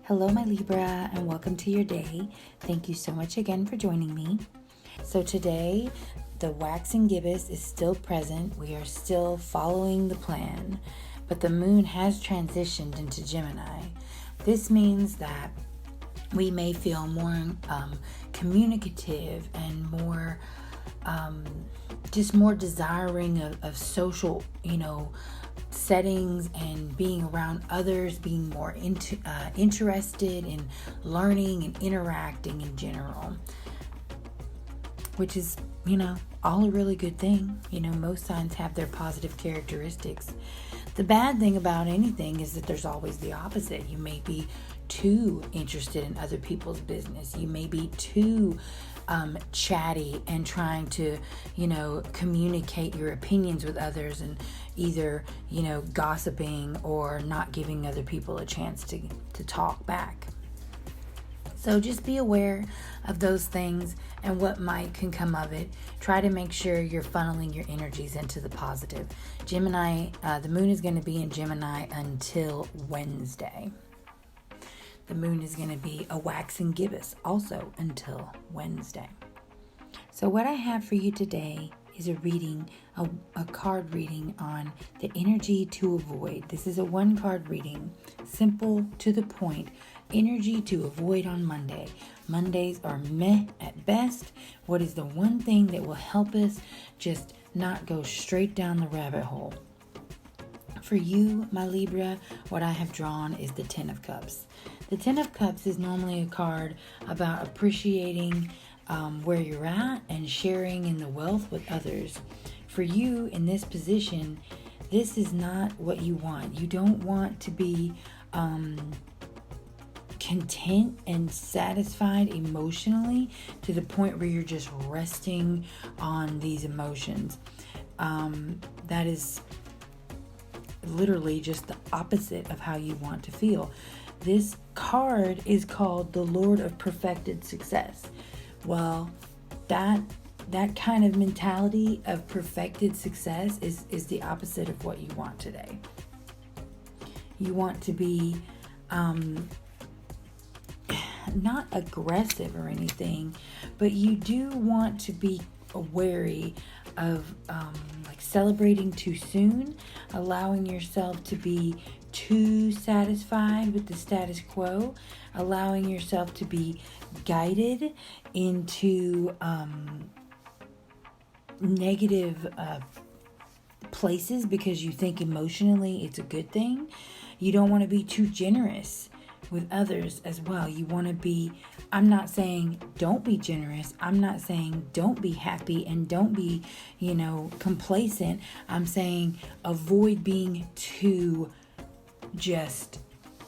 Hello, my Libra, and welcome to your day. Thank you so much again for joining me. So today, the waxing gibbous is still present. We are still following the plan, but the moon has transitioned into Gemini. This means that we may feel more communicative and more more desiring of social, settings and being around others, being more interested in learning and interacting in general, which is, all a really good thing. Most signs have their positive characteristics. The bad thing about anything is that there's always the opposite. You may be too interested in other people's business. You may be too chatty and trying to, communicate your opinions with others and either, gossiping or not giving other people a chance to talk back. So just be aware of those things and what can come of it. Try to make sure you're funneling your energies into the positive. Gemini, the moon is going to be in Gemini until Wednesday. The moon is going to be a waxing gibbous also until Wednesday. So what I have for you today is a reading, a card reading on the energy to avoid. This is a one card reading, simple, to the point. Energy to avoid on Monday. Mondays are meh at best. What is the one thing that will help us just not go straight down the rabbit hole? For you, my Libra, what I have drawn is the Ten of Cups. The Ten of Cups is normally a card about appreciating where you're at and sharing in the wealth with others. For you in this position, this is not what you want. You don't want to be content and satisfied emotionally to the point where you're just resting on these emotions. That is literally just the opposite of how you want to feel. This card is called the Lord of Perfected Success. Well, that kind of mentality of perfected success is the opposite of what you want today. You want to be not aggressive or anything, but you do want to be wary of celebrating too soon, allowing yourself to be too satisfied with the status quo, allowing yourself to be guided into negative places because you think emotionally it's a good thing. You don't want to be too generous with others as well. You want to be, I'm not saying don't be generous. I'm not saying don't be happy and don't be, complacent. I'm saying avoid being too just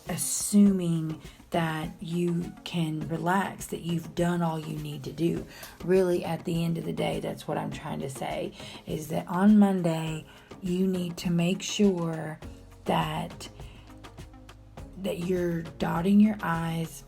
assuming that you can relax, that you've done all you need to do. Really, at the end of the day, that's what I'm trying to say, is that on Monday, you need to make sure that you're dotting your I's,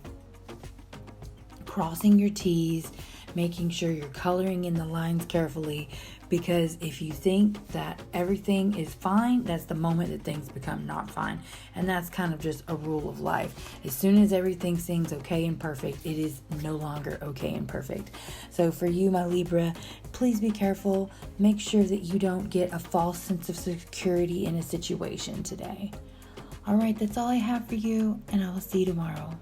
crossing your T's, making sure you're coloring in the lines carefully, because if you think that everything is fine, that's the moment that things become not fine. And that's kind of just a rule of life. As soon as everything seems okay and perfect, it is no longer okay and perfect. So for you, my Libra, please be careful. Make sure that you don't get a false sense of security in a situation today. All right, that's all I have for you, and I will see you tomorrow.